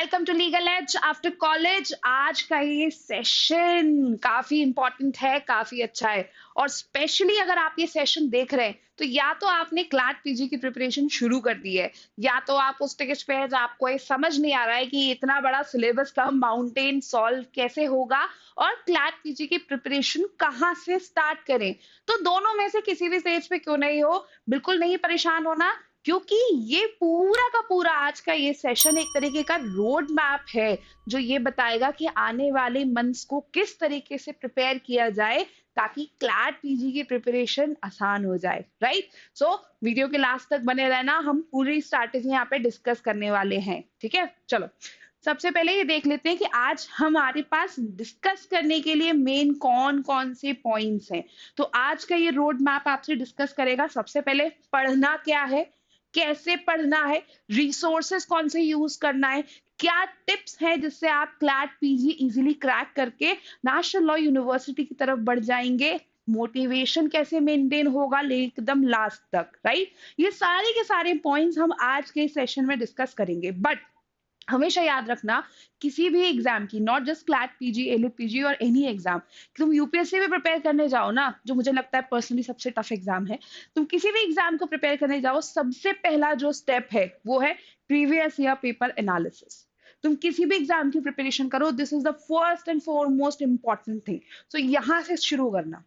Welcome to Legal Edge after college. आज का ये सेशन काफी इंपॉर्टेंट है, काफी अच्छा है। और स्पेशली अगर आप ये सेशन देख रहे हैं तो या तो आपने क्लैट पीजी की प्रिपरेशन शुरू कर दी है, या तो आप उस स्टेज पे है जहाँ आपको ये समझ नहीं आ रहा है कि इतना बड़ा सिलेबस का माउंटेन सॉल्व कैसे होगा और क्लैट पीजी की प्रिपरेशन कहाँ से स्टार्ट करें। तो दोनों में से किसी भी स्टेज पे क्यों नहीं हो, बिल्कुल नहीं परेशान होना, क्योंकि ये पूरा का पूरा आज का ये सेशन एक तरीके का रोड मैप है जो ये बताएगा कि आने वाले मंथ्स को किस तरीके से प्रिपेयर किया जाए ताकि क्लैट पीजी की प्रिपरेशन आसान हो जाए। राइट। सो वीडियो के लास्ट तक बने रहना, हम पूरी स्ट्रैटेजी यहाँ पे डिस्कस करने वाले हैं। ठीक है, चलो सबसे पहले ये देख लेते हैं कि आज हमारे पास डिस्कस करने के लिए मेन कौन कौन से पॉइंट्स हैं। तो आज का ये रोड मैप आपसे डिस्कस करेगा सबसे पहले पढ़ना क्या है, कैसे पढ़ना है, रिसोर्सेस कौन से यूज करना है, क्या टिप्स है जिससे आप क्लैट पीजी इजीली क्रैक करके नेशनल लॉ यूनिवर्सिटी की तरफ बढ़ जाएंगे, मोटिवेशन कैसे मेंटेन होगा एकदम लास्ट तक। राइट, ये सारे के सारे पॉइंट्स हम आज के सेशन में डिस्कस करेंगे। बट हमेशा याद रखना, किसी भी एग्जाम की, not just CLAT PG, elite PG और एनी एग्जाम, तुम यूपीएससी में प्रिपेयर करने जाओ ना, जो मुझे लगता है पर्सनली सबसे टफ एग्जाम है, तुम किसी भी एग्जाम को प्रिपेयर करने जाओ, सबसे पहला जो स्टेप है वो है प्रीवियस ईयर पेपर एनालिसिस। तुम किसी भी एग्जाम की प्रिपरेशन करो, this is the first and foremost important thing. So यहाँ से शुरू करना।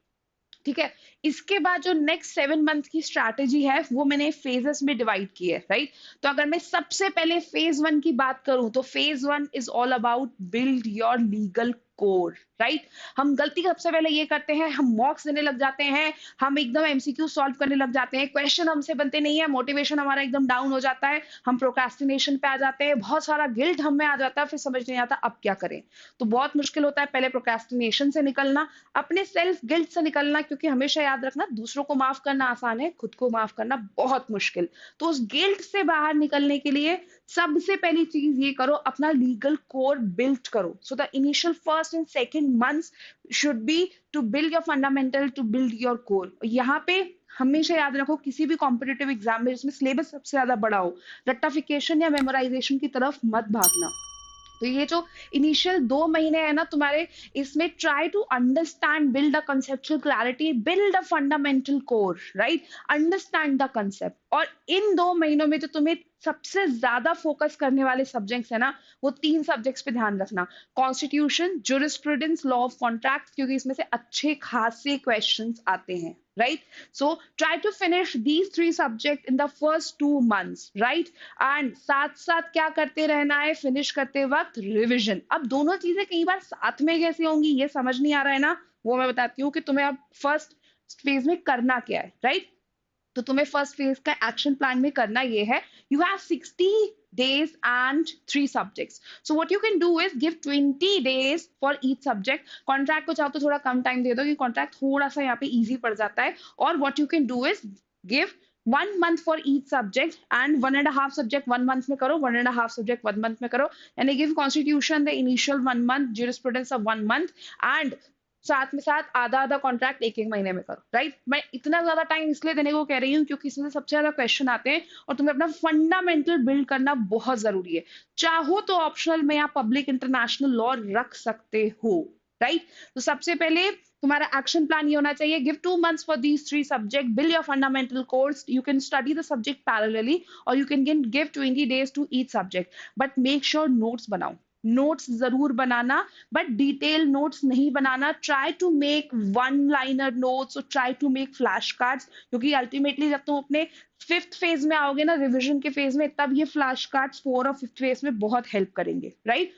ठीक है, इसके बाद जो नेक्स्ट 7 मंथ की स्ट्रैटेजी है वो मैंने फेजेस में डिवाइड की है। राइट, तो अगर मैं सबसे पहले फेज 1 की बात करूं तो phase 1 is all about build your legal core. Right, हम गलती सबसे पहले ये करते हैं, हम मॉक्स देने लग जाते हैं, हम एकदम एमसीक्यू सॉल्व करने लग जाते हैं, क्वेश्चन हमसे बनते नहीं है, मोटिवेशन हमारा एकदम डाउन हो जाता है, हम प्रोक्रेस्टिनेशन पे आ जाते हैं, बहुत सारा गिल्ट हम में आ जाता है, फिर समझ नहीं आता अब क्या करें। तो बहुत मुश्किल होता है पहले प्रोक्रेस्टिनेशन से निकलना, अपने सेल्फ गिल्ट से निकलना, क्योंकि हमेशा याद रखना दूसरों को माफ करना आसान है, खुद को माफ करना बहुत मुश्किल। तो उस गिल्ट से बाहर निकलने के लिए सबसे पहली चीज ये करो, अपना लीगल कोर बिल्ड करो। So the initial first and second months should be to build your fundamental, to build your core. यहाँ पे हमेशा याद रखो, किसी भी कॉम्पिटिटिव एग्जाम में जिसमें सिलेबस सबसे ज्यादा बड़ा हो, रट्टाफिकेशन या मेमोराइजेशन की तरफ मत भागना। तो ये जो इनिशियल 2 महीने है ना तुम्हारे, इसमें try to understand, build a conceptual clarity, build a fundamental core. Right, understand the concept. और इन 2 महीनों में जो तुम्हें सबसे ज्यादा फोकस करने वाले सब्जेक्ट्स है ना, वो 3 सब्जेक्ट्स पे ध्यान रखना। Constitution, jurisprudence, law of contract, क्योंकि इसमें से अच्छे खासे क्वेश्चंस आते हैं। Right, so try to finish these 3 subjects in the first 2 months. right, and साथ साथ क्या करते रहना है, फिनिश करते वक्त रिविजन। अब दोनों चीजें कई बार साथ में कैसे होंगी ये समझ नहीं आ रहा है ना, वो मैं बताती हूँ कि तुम्हें अब फर्स्ट फेज में करना क्या है। राइट, तो तुम्हें फर्स्ट फेज का एक्शन प्लान में करना ये है, you have 60 days and 3 subjects. So what you can do is give 20 days for each subject. Contract को चाहो तो थोड़ा कम टाइम दे दो, कि कॉन्ट्रैक्ट थोड़ा सा यहाँ पे इजी पड़ जाता है। और what you can do is give 1 month for each subject and 1.5 subject 1 month में करो, 1.5 subject 1 month में करो। यानी give constitution the initial 1 month, jurisprudence of 1 month, and साथ में साथ आधा आधा कॉन्ट्रैक्ट एक एक महीने में करो। राइट, मैं इतना ज्यादा टाइम इसलिए देने को कह रही हूँ क्योंकि इसमें सबसे ज्यादा क्वेश्चन आते हैं और तुम्हें अपना फंडामेंटल बिल्ड करना बहुत जरूरी है। चाहो तो ऑप्शनल में आप पब्लिक इंटरनेशनल लॉ रख सकते हो। राइट, तो सबसे पहले तुम्हारा एक्शन प्लान ये होना चाहिए, give 2 months for these 3 subject, build your fundamental course, you can study the subject parallelly और you can give 20 days to each subject. But make sure notes बनाओ, नोट्स जरूर बनाना, बट डिटेल नोट्स नहीं बनाना। Try to make 1 liner notes और try to make flash cards, क्योंकि ultimately जब तुम अपने 5th फेज में आओगे ना, रिविजन के फेज में, तब ये फ्लैश कार्ड्स 4th और 5th फेज में बहुत हेल्प करेंगे। Right,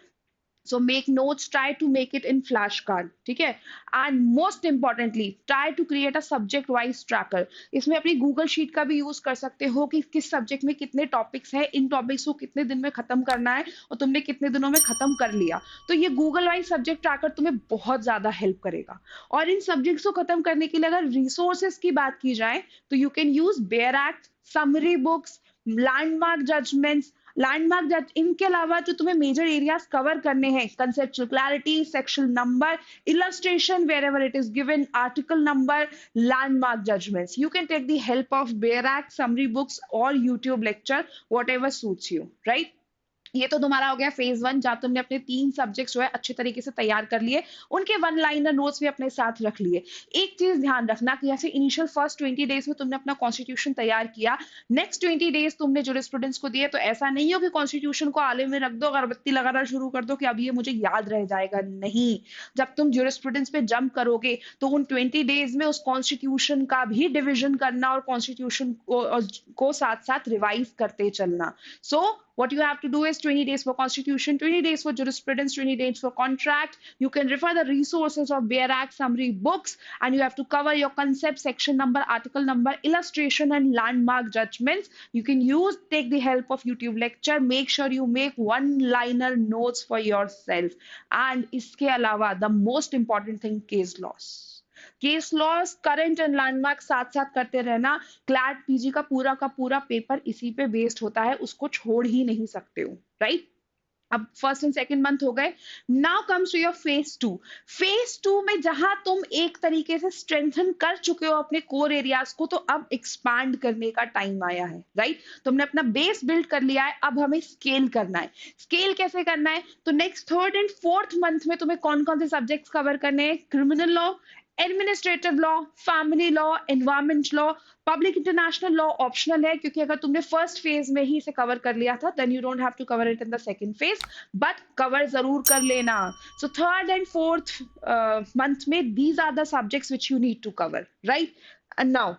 so make notes, try to make it in flashcard. ठीक है, and most importantly try to create a subject wise tracker. इसमें अपनी गूगल शीट का भी यूज कर सकते हो कि किस सब्जेक्ट में कितने टॉपिक्स हैं, इन टॉपिक्स को कितने दिन में खत्म करना है और तुमने कितने दिनों में खत्म कर लिया। तो ये गूगल वाइज सब्जेक्ट ट्रैकर तुम्हें बहुत ज्यादा हेल्प करेगा। और इन सब्जेक्ट्स को खत्म करने के लिए अगर रिसोर्सेस की बात की जाए तो you can use bear act, summary books, landmark judgments, landmark जज। इनके अलावा जो तुम्हें मेजर एरियाज कवर करने हैं, conceptual clarity, section number, illustration where ever it is given, article number, landmark judgments, you can take the help of bare act, summary books और YouTube lecture, whatever suits you. Right, ये तो तुम्हारा हो गया phase 1, जहाँ तुमने अपने 3 subjects जो है अच्छे तरीके से तैयार कर लिए, उनके वन लाइनर नोट्स भी अपने साथ रख लिए। एक चीज ध्यान रखना कि जैसे इनिशियल फर्स्ट 20 डेज में तुमने अपना कॉन्स्टिट्यूशन तैयार किया, नेक्स्ट 20 डेज तुमने जो स्टूडेंट्स को दिए, तो ऐसा नहीं हो कि कॉन्स्टिट्यूशन को आले में रख दो, अगरबत्ती लगाना शुरू कर दो कि अब ये मुझे याद रह जाएगा। नहीं, जब तुम ज्यूरिस्प्रूडेंस पे जंप करोगे तो उन 20 डेज में उस कॉन्स्टिट्यूशन का भी डिविजन करना और कॉन्स्टिट्यूशन को साथ साथ रिवाइज करते चलना। So what you have to do is 20 days for constitution, 20 days for jurisprudence, 20 days for contract. You can refer the resources of Baer Act summary books, and you have to cover your concept, section number, article number, illustration, and landmark judgments. You can take the help of YouTube lecture. Make sure you make one-liner notes for yourself. And इसके अलावा the most important thing, case laws. Case laws, current and landmark साथ साथ करते रहना। CLAT PG का पूरा paper इसी पे बेस्ड होता है, उसको छोड़ ही नहीं सकते हो, राइट? अब फर्स्ट एंड सेकंड मंथ हो गए, now comes to your phase 2। Phase 2 में जहां तुम एक तरीके से स्ट्रेंथन कर चुके हो अपने कोर एरियाज को, तो अब एक्सपैंड करने का टाइम आया है, राइट? तुमने अपना बेस बिल्ड कर लिया है, अब हमें स्केल करना है। स्केल कैसे करना है? तो next third and fourth month में तुम्हें कौन कौन से सब्जेक्ट्स कवर करने हैं? Criminal law, administrative law, family law, environment law, public international law optional है, क्योंकि अगर तुमने फर्स्ट फेज में ही इसे कवर कर लिया था, then you don't have to cover it in the second phase, but cover जरूर कर लेना। So third and fourth month में these are the subjects which you need to cover, right? And now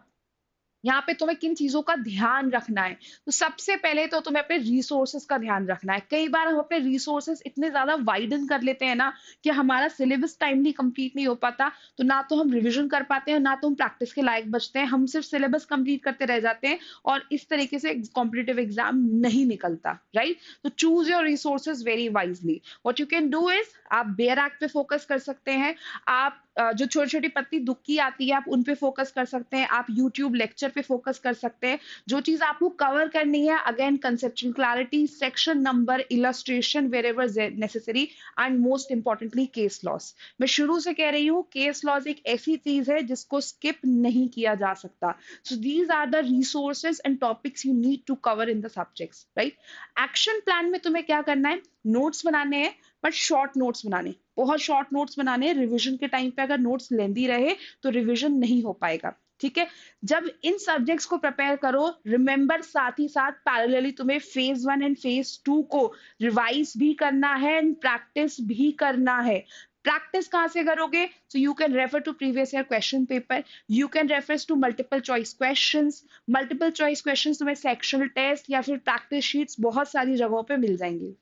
यहाँ पे तुम्हें किन चीजों का ध्यान रखना है? तो सबसे पहले तो तुम्हें अपने रिसोर्सेज का ध्यान रखना है। कई बार हम अपने रिसोर्सेज इतने ज्यादा वाइडन कर लेते हैं ना कि हमारा सिलेबस टाइमली कंप्लीट नहीं हो पाता, तो ना तो हम रिवीजन कर पाते हैं, ना तो हम प्रैक्टिस के लायक बचते हैं, हम सिर्फ सिलेबस कंप्लीट करते रह जाते हैं, और इस तरीके से कॉम्पिटिटिव एग्जाम नहीं निकलता, राइट? तो choose your resources very wisely. What you can do is, आप बेयर एक्ट पे फोकस कर सकते हैं, आप जो छोटी छोटी पत्ती दुक्की आती है आप उन पे फोकस कर सकते हैं, आप यूट्यूब लेक्चर पे फोकस कर सकते हैं। जो चीज आपको कवर करनी है, again conceptual clarity, section number, illustration where ever necessary, and most importantly case laws. मैं शुरू से कह रही हूँ, केस लॉस एक ऐसी चीज है जिसको स्किप नहीं किया जा सकता। So these are the resources and topics you need to cover in the subjects, right? Action plan में तुम्हें क्या करना है? नोट्स बनाने हैं, बट शॉर्ट नोट्स बनाने, बहुत शॉर्ट नोट्स बनाने। रिवीजन के टाइम पे अगर नोट्स लेंदी रहे तो रिवीजन नहीं हो पाएगा, ठीक है? जब इन सब्जेक्ट्स को प्रिपेयर करो, रिमेंबर साथ ही साथ पैरेलली तुम्हें फेज 1 एंड फेज 2 को रिवाइज भी करना है एंड प्रैक्टिस भी करना है। प्रैक्टिस कहां से करोगे? So you can refer to previous year question paper, you can refer to multiple choice questions. Multiple choice questions तुम्हें सेक्शनल टेस्ट या फिर प्रैक्टिस शीट्स बहुत सारी जगहों पे मिल जाएंगी।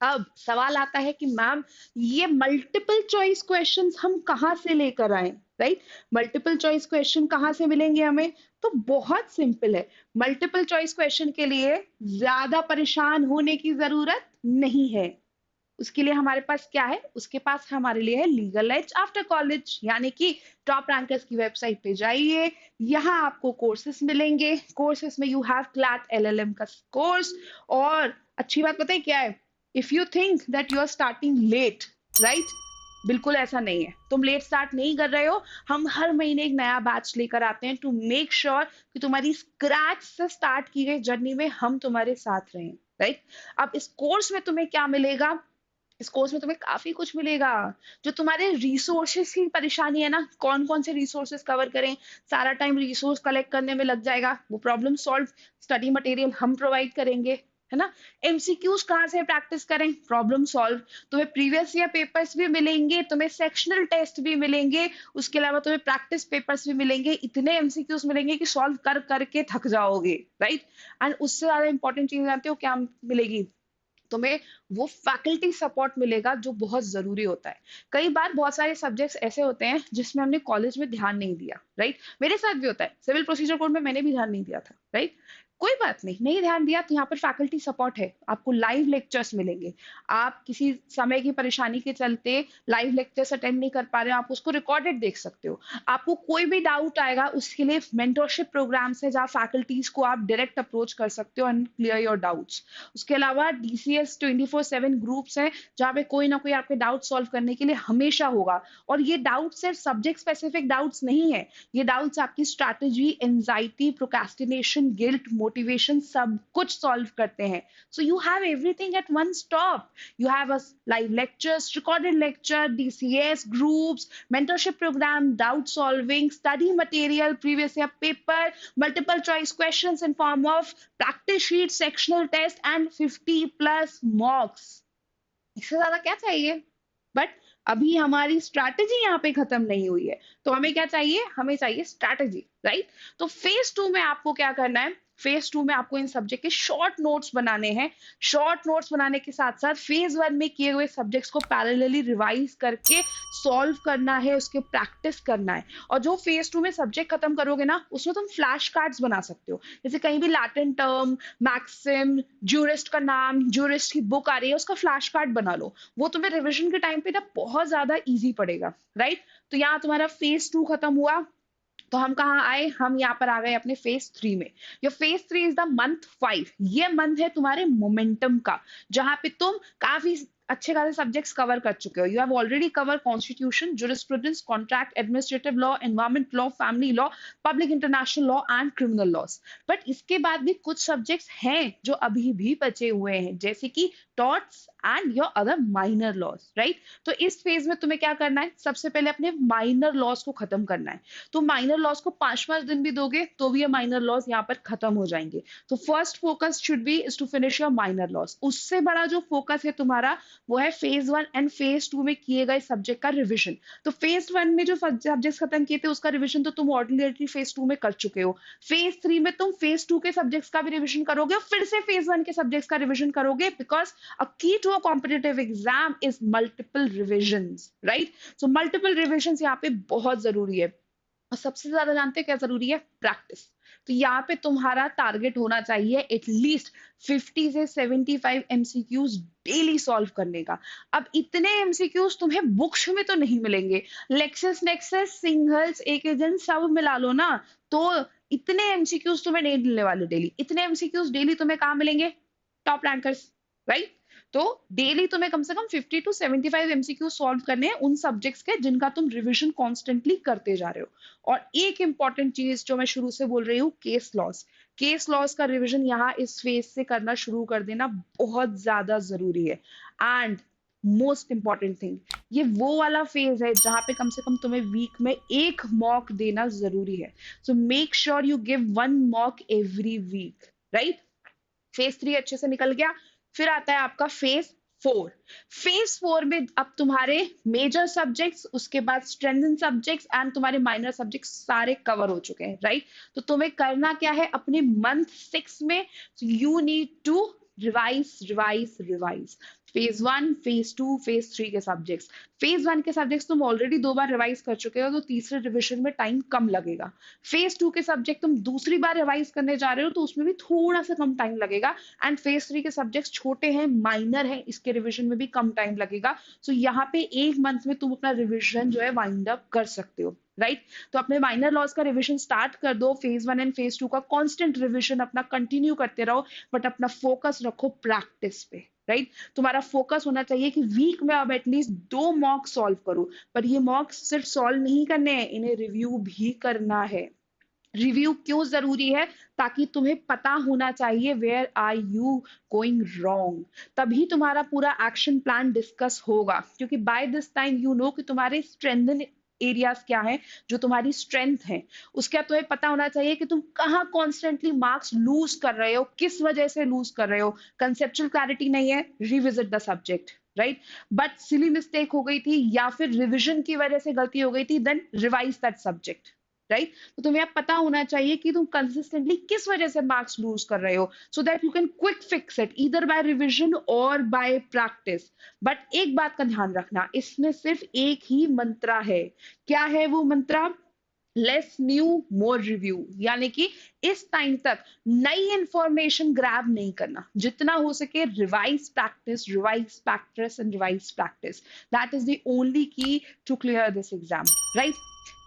अब सवाल आता है कि मैम ये मल्टीपल चॉइस क्वेश्चंस हम कहां से लेकर आए, राइट? मल्टीपल चॉइस क्वेश्चन कहां से मिलेंगे हमें? तो बहुत सिंपल है, मल्टीपल चॉइस क्वेश्चन के लिए ज्यादा परेशान होने की जरूरत नहीं है। उसके लिए हमारे पास क्या है? उसके पास हमारे लिए है लीगल एज आफ्टर कॉलेज, यानी कि टॉप रैंकर्स की वेबसाइट पे जाइए, यहाँ आपको कोर्सेस मिलेंगे। कोर्सेस में यू हैव क्लैट एलएलएम का कोर्स, और अच्छी बात पता है क्या है? If you think that you are starting late, right, बिल्कुल ऐसा नहीं है, तुम लेट स्टार्ट नहीं कर रहे हो। हम हर महीने एक नया बैच लेकर आते हैं टू मेक श्योर कि तुम्हारी स्क्रैच से स्टार्ट की गई जर्नी में हम तुम्हारे साथ रहें, राइट? अब इस कोर्स में तुम्हें क्या मिलेगा? इस कोर्स में तुम्हें काफी कुछ मिलेगा। जो तुम्हारे रिसोर्सेस की परेशानी है ना, कौन कौन से रिसोर्सेस कवर करें, सारा टाइम रिसोर्स कलेक्ट करने में लग जाएगा, वो प्रॉब्लम सॉल्व, स्टडी मटेरियल हम प्रोवाइड करेंगे, है ना? एमसीक्यूज कहाँ से प्रैक्टिस करें, प्रॉब्लम सॉल्व। तुम्हें प्रीवियस ईयर पेपर्स भी मिलेंगे, तुम्हें सेक्शनल टेस्ट भी मिलेंगे, उसके अलावा तुम्हें प्रैक्टिस पेपर्स भी मिलेंगे। इतने एमसीक्यूज मिलेंगे कि सॉल्व कर करके थक जाओगे, राइट? एंड उससे ज्यादा इंपॉर्टेंट चीज जानते हो क्या मिलेगी? तुम्हें वो फैकल्टी सपोर्ट मिलेगा जो बहुत जरूरी होता है। कई बार बहुत सारे सब्जेक्ट्स ऐसे होते हैं जिसमें हमने कॉलेज में ध्यान नहीं दिया, राइट? मेरे साथ भी होता है, सिविल प्रोसीजर कोड में मैंने भी ध्यान नहीं दिया था, राइट? कोई बात नहीं, नहीं ध्यान दिया तो यहाँ पर फैकल्टी सपोर्ट है, आपको लाइव लेक्चर्स मिलेंगे। आप किसी समय की परेशानी के चलते लाइव लेक्चर्स अटेंड नहीं कर पा रहे हो, आप उसको रिकॉर्डेड देख सकते हो। आपको कोई भी डाउट आएगा, उसके लिए मेंटरशिप प्रोग्राम्स है जहाँ फैकल्टीज को आप डायरेक्ट अप्रोच कर सकते हो एंड क्लियर योर डाउट्स। उसके अलावा DCS 24/7 ग्रुप्स हैं जहाँ पे कोई ना कोई आपके डाउट सॉल्व करने के लिए हमेशा होगा। और ये डाउट सिर्फ सब्जेक्ट स्पेसिफिक डाउट्स नहीं है, ये डाउट्स आपकी strategy, anxiety, procrastination, guilt, motivation, सब कुछ सॉल्व करते हैं. So you have everything at one stop. You have a live lectures, recorded lecture, DCS, groups, mentorship program, doubt solving, study material, previous year paper, multiple choice questions in form of practice sheet, sectional test, and 50 plus mocks. इससे ज्यादा क्या चाहिए? But अभी हमारी strategy यहाँ पे खत्म नहीं हुई है. तो हमें क्या चाहिए? हमें चाहिए स्ट्रैटेजी, राइट? तो फेज 2 में आपको क्या करना है? फेज 2 में आपको इन सब्जेक्ट के शॉर्ट नोट्स बनाने हैं. शॉर्ट नोट्स बनाने के साथ साथ फेज 1 में किए हुए सब्जेक्ट्स को पैरेलली रिवाइज करके सॉल्व करना है, उसके प्रैक्टिस करना है. और जो फेज 2 में सब्जेक्ट खत्म करोगे ना, उसमें तुम फ्लैश कार्ड्स बना सकते हो. जैसे कहीं भी लैटिन टर्म, मैक्सिम, ज्यूरिस्ट का नाम, ज्यूरिस्ट की बुक आ रही है, उसका फ्लैश कार्ड बना लो. वो तुम्हें रिविजन के टाइम पे ना बहुत ज्यादा इजी पड़ेगा, राइट? तो यहाँ तुम्हारा फेज 2 खत्म हुआ. तो हम कहाँ आए? हम यहाँ पर आ गए अपने फेज 3 में. Your phase 3 is the month 5. ये मंथ है तुम्हारे मोमेंटम का, जहां पे तुम काफी अच्छे खासे सब्जेक्ट्स कवर कर चुके हो. You have already cover constitution, jurisprudence, contract, administrative law, environment law, family law, public international law and criminal loss. But इसके बाद भी कुछ सब्जेक्ट्स हैं जो अभी भी बचे हुए हैं, जैसे कि torts and your other minor laws, right? तो इस फेज में तुम्हें क्या करना है? सबसे पहले अपने माइनर लॉज को खत्म करना है. तो माइनर लॉज को 5-5 दिन भी दोगे तो भी ये माइनर लॉज यहाँ पर खत्म हो जाएंगे. तो first focus should be is to finish your minor laws. उससे बड़ा जो फोकस है तुम्हारा, वो है फेज 1 एंड फेज 2 में किए गए सब्जेक्ट का रिविजन. तो फेज 1 में जो सब्जेक्ट्स खत्म किए थे उसका रिविजन तो तुम ऑर्डिनरी फेज 2 में कर चुके हो. फेज 3 में तुम फेज 2 के सब्जेक्ट्स का भी रिविजन करोगे और फिर से फेज 1 के सब्जेक्ट्स का रिविजन करोगे, because a key to a competitive exam is multiple revisions, right? So multiple revisions यहाँ पे बहुत जरूरी है. और सबसे ज्यादा जानते हैं क्या जरूरी है? प्रैक्टिस. तो यहाँ पे तुम्हारा टारगेट होना चाहिए एटलीस्ट 50 से 75 एमसीक्यूज डेली सॉल्व करने का. अब इतने एमसीक्यूज तुम्हें बुक्स में तो नहीं मिलेंगे. लेक्सिस नेक्सस, सिंगल्स, एकेजन सब मिला लो ना, तो इतने एमसीक्यूज तुम्हें नहीं मिलने वाले डेली. इतने एमसीक्यूज डेली तुम्हें कहाँ मिलेंगे? Top rankers, right? तो डेली तुम्हें कम से कम 50 टू 75 एमसीक्यू सॉल्व करने हैं उन सब्जेक्ट्स के जिनका तुम रिवीजन कॉन्स्टेंटली करते जा रहे हो. और एक इंपॉर्टेंट चीज जो मैं शुरू से बोल रही हूँ, केस लॉस. केस लॉस का रिवीजन यहाँ इस फेज से करना शुरू कर देना बहुत ज्यादा जरूरी है. एंड मोस्ट इंपॉर्टेंट थिंग, ये वो वाला फेज है जहां पे कम से कम तुम्हें वीक में एक मॉक देना जरूरी है. So make sure you give 1 mock every week, right? Phase 3 अच्छे से निकल गया. फिर आता है आपका फेज 4. फेज 4 में अब तुम्हारे मेजर सब्जेक्ट्स, उसके बाद स्ट्रेंथन सब्जेक्ट्स एंड तुम्हारे माइनर सब्जेक्ट्स सारे कवर हो चुके हैं, राइट? तो तुम्हें करना क्या है? अपने मंथ 6 में you need to revise revise revise. Phase 1, phase 2, phase 3 के सब्जेक्ट्स. फेज 1 के सब्जेक्ट्स तुम ऑलरेडी 2 बार रिवाइज कर चुके हो, तो तीसरे रिविजन में टाइम कम लगेगा. फेज 2 के सब्जेक्ट तुम दूसरी बार रिवाइज करने जा रहे हो, तो उसमें भी थोड़ा सा कम टाइम लगेगा. एंड फेज 3 के सब्जेक्ट्स छोटे हैं, माइनर है, इसके रिविजन में भी कम टाइम लगेगा. सो यहाँ पे एक मंथ में तुम अपना रिविजन जो है वाइंड अप कर सकते हो, राइट? तो अपने माइनर लॉस का रिविजन स्टार्ट कर दो. फेज 1 एंड फेज 2 का कांस्टेंट रिविजन अपना कंटिन्यू करते रहो, बट अपना फोकस रखो प्रैक्टिस पे, राइट? तुम्हारा फोकस होना चाहिए कि वीक में अब एटलीस्ट 2 मॉक सॉल्व करो. पर ये मॉक्स सिर्फ सॉल्व नहीं करने हैं, इन्हें रिव्यू भी करना है. रिव्यू क्यों जरूरी है? ताकि तुम्हें पता होना चाहिए where are you going wrong. तभी तुम्हारा पूरा एक्शन प्लान डिस्कस होगा, क्योंकि by this time you know कि तुम्हारे स्ट्रेंथन एरियाज क्या है, जो तुम्हारी स्ट्रेंथ है. उसका तुम्हें पता होना चाहिए कि तुम कहाँ कॉन्स्टेंटली मार्क्स लूज कर रहे हो, किस वजह से लूज कर रहे हो. कंसेप्चुअल क्लैरिटी नहीं है, revisit the subject, right? But silly mistake हो गई थी या फिर रिविजन की वजह से गलती हो गई थी, then revise that subject, right? तो तुम्हें अब पता होना चाहिए कि तुम कंसिस्टेंटली किस वजह से मार्क्स लूज कर रहे हो, so that you can quick fix it either by revision और बाय प्रैक्टिस. बट एक बात का ध्यान रखना, इसमें सिर्फ एक ही मंत्रा है. क्या है वो मंत्रा? लेस न्यू मोर रिव्यू. यानी कि इस टाइम तक नई इंफॉर्मेशन ग्रैब नहीं करना. जितना हो सके revise practice, revise practice and revise practice. That is the only key to clear this exam, right?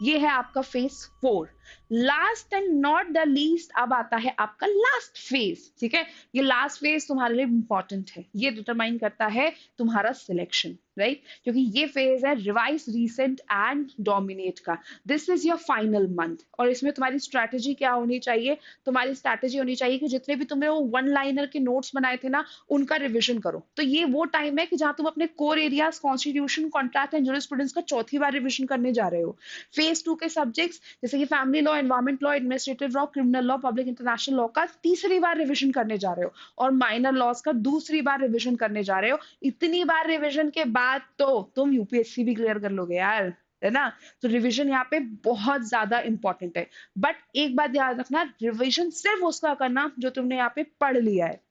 ये है आपका phase 4। Last and not the least, अब आता है आपका लास्ट फेज। ठीक है, ये लास्ट फेज तुम्हारे लिए इंपॉर्टेंट है, ये डिटरमाइन करता है तुम्हारा सिलेक्शन, राइट? क्योंकि ये फेज है रिवाइज, रीसेंट एंड डोमिनेट का। This is your final month, और इसमें तुम्हारी स्ट्रैटेजी क्या होनी चाहिए? तुम्हारी स्ट्रैटेजी होनी चाहिए कि जितने भी तुमने वो वन लाइनर के नोट्स बनाए थे ना, उनका रिविजन करो। तो ये वो टाइम है कि जहां तुम अपने core areas, constitution, contract and jurisprudence का चौथी बार रिविजन करने जा रहे हो। फेज 2 के सब्जेक्ट्स जैसे कि family law, environment law, administrative law, criminal law, public international law का तीसरी बार रिविजन करने जा रहे हो, और माइनर लॉज का दूसरी बार रिविजन करने जा रहे हो। इतनी बार रिविजन के बाद तो तुम यूपीएससी भी क्लियर कर लोगे यार, है ना? तो रिवीजन यहाँ पे बहुत ज्यादा इंपॉर्टेंट है। बट एक बात याद रखना, रिवीजन सिर्फ उसका करना जो तुमने यहाँ पे पढ़ लिया है,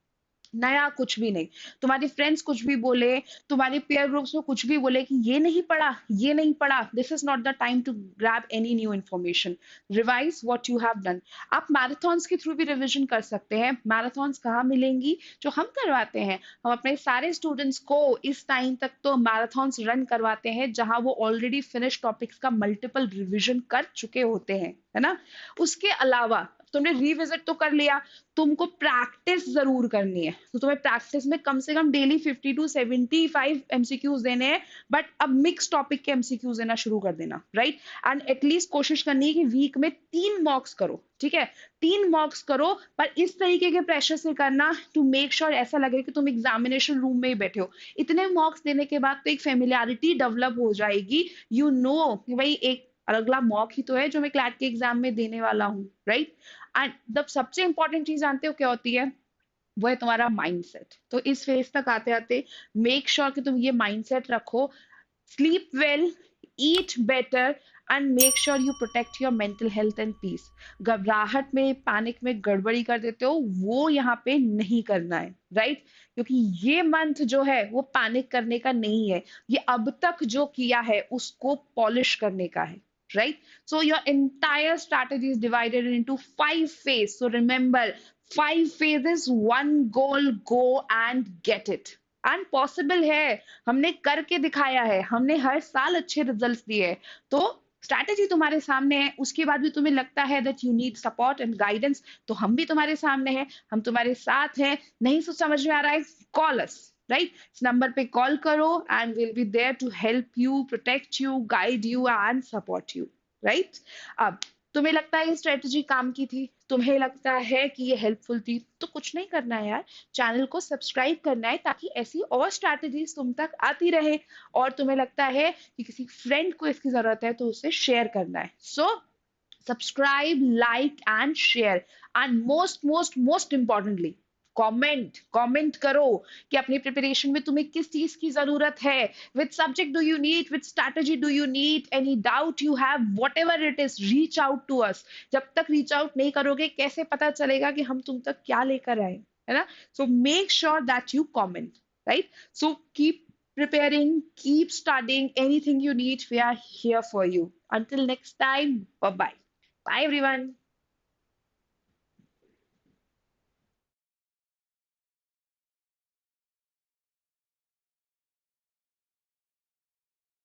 नया कुछ भी नहीं। तुम्हारी फ्रेंड्स कुछ भी बोले, तुम्हारी पेयर ग्रुप्स में कुछ भी बोले कि ये नहीं पढ़ा, ये नहीं पढ़ा, this is not the time to grab any new information. Revise what you have done. आप मैराथन्स के थ्रू भी रिवीजन कर सकते हैं। मैराथन्स कहाँ मिलेंगी? जो हम करवाते हैं, हम अपने सारे स्टूडेंट्स को इस टाइम तक तो मैराथन्स रन करवाते हैं जहां वो ऑलरेडी फिनिश टॉपिक्स का मल्टीपल रिविजन कर चुके होते हैं, है ना? उसके अलावा तुमने रिविजिट तो कर लिया, तुमको प्रैक्टिस जरूर करनी है। तो तुम्हें प्रैक्टिस में कम से कम डेली 50 टू 75 एमसीक्यूज देने हैं। बट अब मिक्स टॉपिक के एमसीक्यूज देना शुरू कर देना, राइट? एंड एटलीस्ट कोशिश करनी है कि वीक में 3 मॉक्स करो, ठीक है? 3 मॉक्स करो, पर इस तरीके के प्रेशर से करना टू मेक श्योर ऐसा लगे कि तुम एग्जामिनेशन रूम में ही बैठे हो। इतने मॉक्स देने के बाद तो एक फेमिलियरिटी डेवलप हो जाएगी, यू नो कि भाई एक अगला मॉक ही तो है जो मैं क्लैट के एग्जाम में देने वाला हूँ, राइट? एंड जब सबसे इंपॉर्टेंट चीज जानते हो क्या होती है? वो है तुम्हारा माइंडसेट। तो इस फेज तक आते आते मेक श्योर कि तुम ये माइंडसेट रखो, sleep well, eat better, and make sure you protect your mental health and peace. घबराहट में, पैनिक में गड़बड़ी कर देते हो, वो यहाँ पे नहीं करना है, राइट? क्योंकि ये मंथ जो है वो पैनिक करने का नहीं है, ये अब तक जो किया है उसको पॉलिश करने का है, right? So your entire strategy is divided into 5 phases. So remember, 5 phases, one goal, go and get it. And possible है, हमने करके दिखाया है, हमने हर साल अच्छे रिजल्ट्स दिए हैं। तो स्ट्रैटेजी तुम्हारे सामने है, उसके बाद भी तुम्हें लगता है that you need support and guidance, तो हम भी तुम्हारे सामने हैं, हम तुम्हारे साथ हैं। नहीं तो समझ में आ रहा है, कॉल अस, राइट? इस नंबर पे कॉल करो and will be there to help you, protect you, guide you and support you, right? अब तुम्हें लगता है ये स्ट्रेटजी काम की थी, तुम्हें लगता है कि ये हेल्पफुल थी, तो कुछ नहीं करना है यार, चैनल को सब्सक्राइब करना है ताकि ऐसी और स्ट्रैटेजीज तुम तक आती रहे। और तुम्हें लगता है कि किसी फ्रेंड को इसकी जरूरत है तो उसे शेयर करना है। So subscribe, like and share, and most importantly comment करो कि अपनी प्रिपरेशन में तुम्हें किस चीज की जरूरत है, which subject do you need, which strategy do you need, any doubt you have, whatever it is, reach out to us. जब तक रीच आउट नहीं करोगे कैसे पता चलेगा कि हम तुम तक क्या लेकर आए, है ना? सो make sure that you comment, right? So keep preparing, keep studying, anything you need, we are here for you. Until next time, bye bye. Bye everyone.